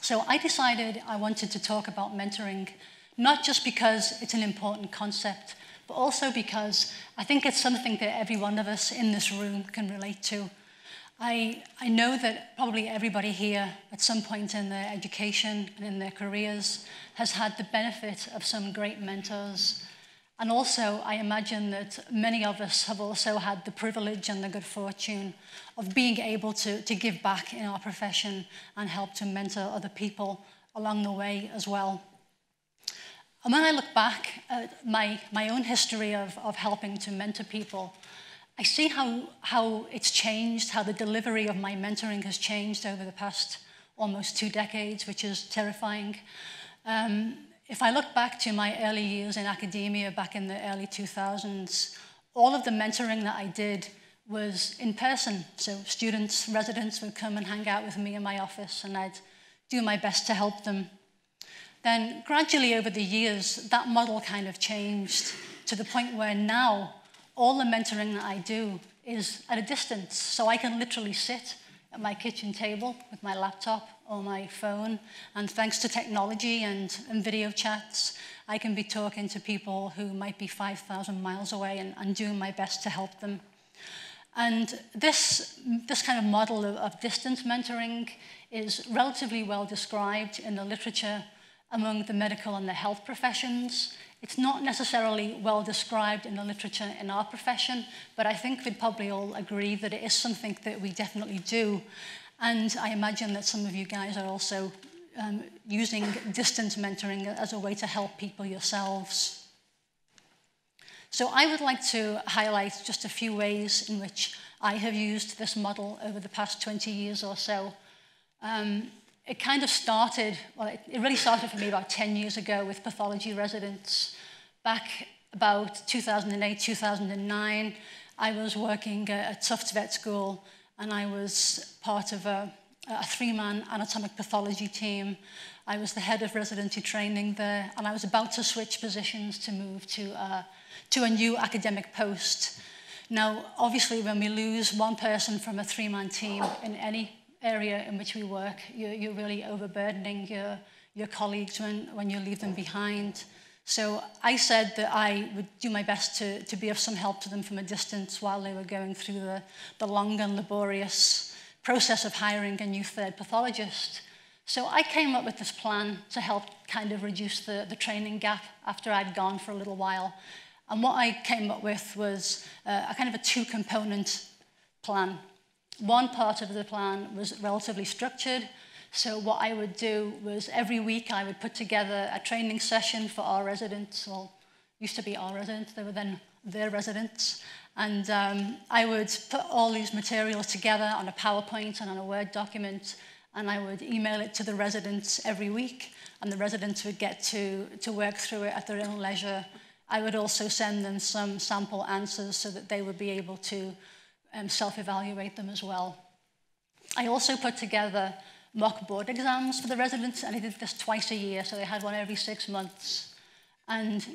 So I decided I wanted to talk about mentoring, not just because it's an important concept, but also because I think it's something that every one of us in this room can relate to. I know that probably everybody here at some point in their education and in their careers has had the benefit of some great mentors. And also, I imagine that many of us have also had the privilege and the good fortune of being able to give back in our profession and help to mentor other people along the way as well. And when I look back at my own history of helping to mentor people, I see how it's changed, how the delivery of my mentoring has changed over the past almost 2 decades, which is terrifying. If I look back to my early years in academia back in the early 2000s, all of the mentoring that I did was in person. So students, residents would come and hang out with me in my office, and I'd do my best to help them. Then gradually over the years, that model kind of changed to the point where now all the mentoring that I do is at a distance. So I can literally sit at my kitchen table with my laptop or my phone, and thanks to technology and video chats, I can be talking to people who might be 5,000 miles away and doing my best to help them. And this kind of model of distance mentoring is relatively well described in the literature among the medical and the health professions. It's not necessarily well described in the literature in our profession, but I think we'd probably all agree that it is something that we definitely do. And I imagine that some of you guys are also using distance mentoring as a way to help people yourselves. So I would like to highlight just a few ways in which I have used this model over the past 20 years or so. It kind of started, well, it really started for me about 10 years ago with pathology residents. Back about 2008, 2009, I was working at Tufts Vet School, and I was part of a 3-man anatomic pathology team. I was the head of residency training there, and I was about to switch positions to move to a new academic post. Now, obviously, when we lose one person from a 3-man team in any area in which we work, you're really overburdening your colleagues when you leave them behind. So I said that I would do my best to be of some help to them from a distance while they were going through the long and laborious process of hiring a new 3rd pathologist. So I came up with this plan to help kind of reduce the training gap after I'd gone for a little while. And what I came up with was a kind of a 2-component plan. One part of the plan was relatively structured. So what I would do was every week I would put together a training session for our residents. Well, used to be our residents, they were then their residents. And I would put all these materials together on a PowerPoint and on a Word document, and I would email it to the residents every week, and the residents would get to work through it at their own leisure. I would also send them some sample answers so that they would be able to self-evaluate them as well. I also put together mock board exams for the residents, and I did this twice a year, so they had one every 6 months. And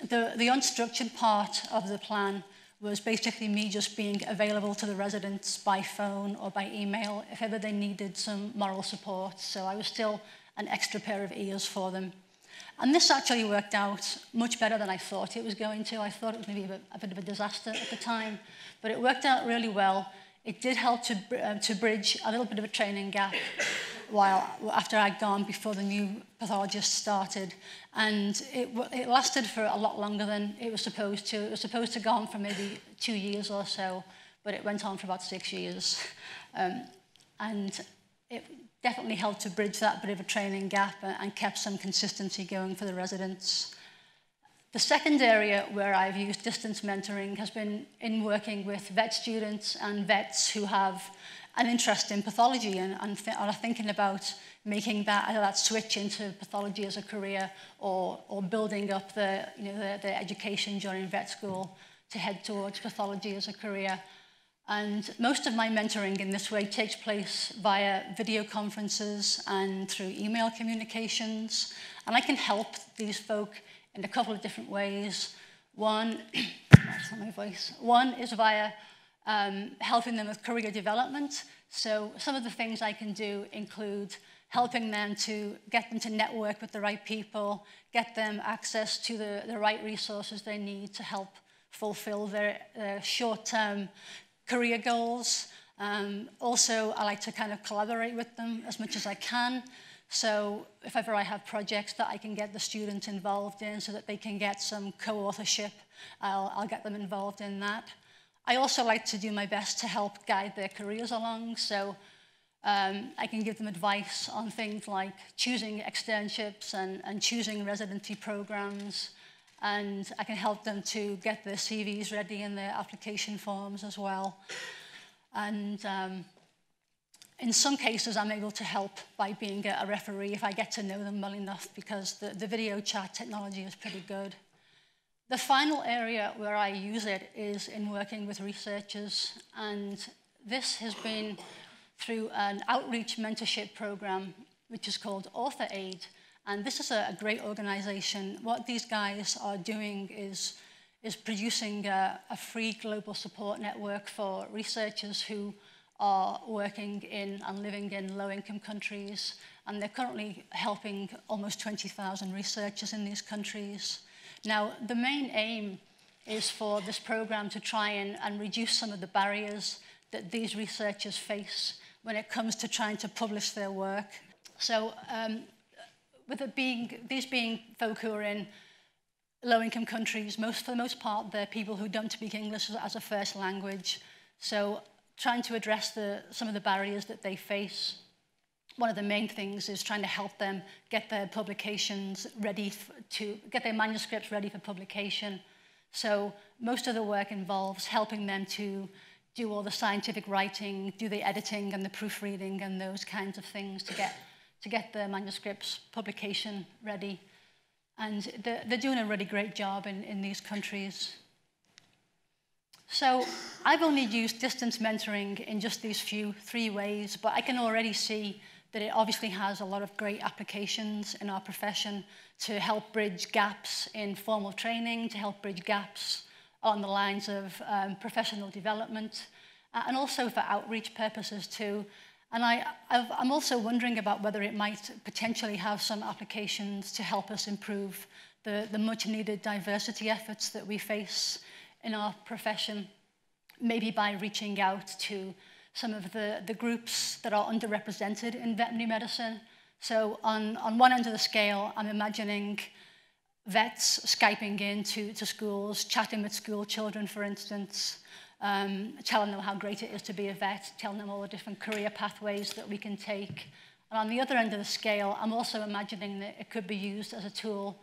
the unstructured part of the plan was basically me just being available to the residents by phone or by email if ever they needed some moral support. So I was still an extra pair of ears for them. And this actually worked out much better than I thought it was going to. I thought it was maybe a bit of a disaster at the time, but it worked out really well. It did help to bridge a little bit of a training gap after I'd gone before the new pathologist started. And it lasted for a lot longer than it was supposed to. It was supposed to go on for maybe 2 years or so, but it went on for about 6 years. And it definitely helped to bridge that bit of a training gap and kept some consistency going for the residents. The second area where I've used distance mentoring has been in working with vet students and vets who have an interest in pathology and are thinking about making that switch into pathology as a career or building up their education during vet school to head towards pathology as a career. And most of my mentoring in this way takes place via video conferences and through email communications. And I can help these folk in a couple of different ways. One is via helping them with career development. So some of the things I can do include helping them to get them to network with the right people, get them access to the right resources they need to help fulfill their short-term career goals. Also, I like to kind of collaborate with them as much as I can. So if ever I have projects that I can get the students involved in so that they can get some co-authorship, I'll get them involved in that. I also like to do my best to help guide their careers along. So I can give them advice on things like choosing externships and choosing residency programs. And I can help them to get their CVs ready and their application forms as well. And in some cases, I'm able to help by being a referee if I get to know them well enough, because the video chat technology is pretty good. The final area where I use it is in working with researchers. And this has been through an outreach mentorship program, which is called Author Aid. And this is a great organization. What these guys are doing is producing a free global support network for researchers who are working in and living in low-income countries. And they're currently helping almost 20,000 researchers in these countries. Now, the main aim is for this program to try and reduce some of the barriers that these researchers face when it comes to trying to publish their work. So with these being folk who are in low-income countries, for the most part, they're people who don't speak English as a first language. So trying to address some of the barriers that they face. One of the main things is trying to help them get their publications ready get their manuscripts ready for publication. So most of the work involves helping them to do all the scientific writing, do the editing and the proofreading and those kinds of things to get the manuscripts publication ready. And they're doing a really great job in these countries. So I've only used distance mentoring in just these three ways, but I can already see that it obviously has a lot of great applications in our profession to help bridge gaps in formal training, to help bridge gaps on the lines of professional development, and also for outreach purposes too. And I'm also wondering about whether it might potentially have some applications to help us improve the much needed diversity efforts that we face in our profession, maybe by reaching out to some of the groups that are underrepresented in veterinary medicine. So on one end of the scale, I'm imagining vets Skyping in to schools, chatting with school children, for instance, telling them how great it is to be a vet, telling them all the different career pathways that we can take. And on the other end of the scale, I'm also imagining that it could be used as a tool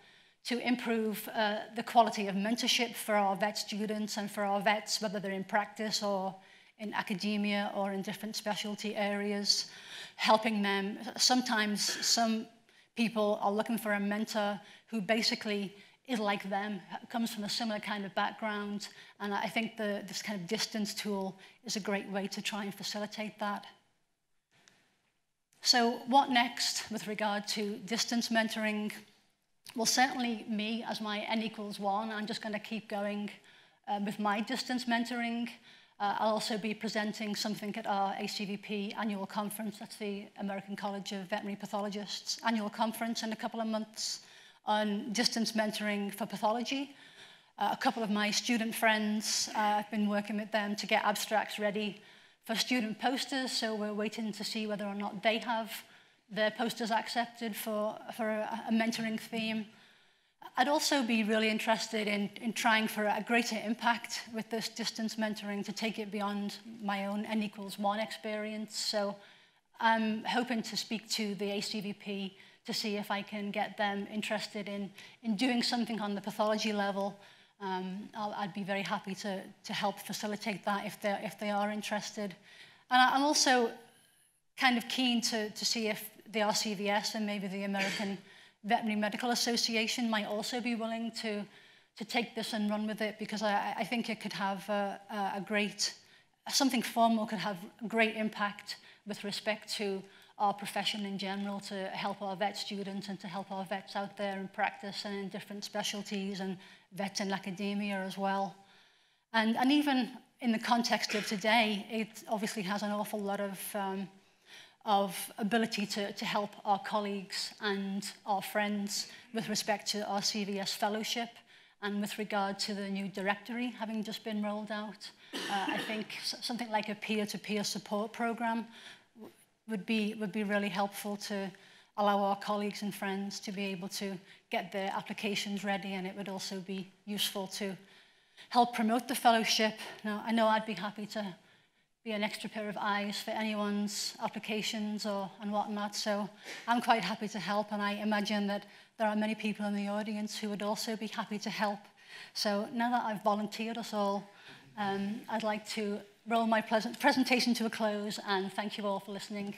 to improve the quality of mentorship for our vet students and for our vets, whether they're in practice or in academia or in different specialty areas, helping them. Sometimes some people are looking for a mentor who basically is like them, comes from a similar kind of background, and I think this kind of distance tool is a great way to try and facilitate that. So what next with regard to distance mentoring? Well, certainly me, as my N=1, I'm just going to keep going with my distance mentoring. I'll also be presenting something at our ACVP annual conference. That's the American College of Veterinary Pathologists annual conference in a couple of months on distance mentoring for pathology. A couple of my student friends, I've been working with them to get abstracts ready for student posters, so we're waiting to see whether or not they have their posters accepted for a mentoring theme. I'd also be really interested in trying for a greater impact with this distance mentoring to take it beyond my own N=1 experience. So I'm hoping to speak to the ACVP to see if I can get them interested in doing something on the pathology level. I'd be very happy to help facilitate that if they are interested. And I'm also kind of keen to see if the RCVS and maybe the American Veterinary Medical Association might also be willing to take this and run with it, because I think it could have something formal could have great impact with respect to our profession in general, to help our vet students and to help our vets out there in practice and in different specialties, and vets in academia as well. And even in the context of today, it obviously has an awful lot of of ability to help our colleagues and our friends with respect to our CVS fellowship and with regard to the new directory having just been rolled out. I think something like a peer-to-peer support program would be really helpful to allow our colleagues and friends to be able to get their applications ready, and it would also be useful to help promote the fellowship. Now, I know I'd be happy to be an extra pair of eyes for anyone's applications and whatnot, so I'm quite happy to help, and I imagine that there are many people in the audience who would also be happy to help. So now that I've volunteered us all, I'd like to roll my presentation to a close, and thank you all for listening.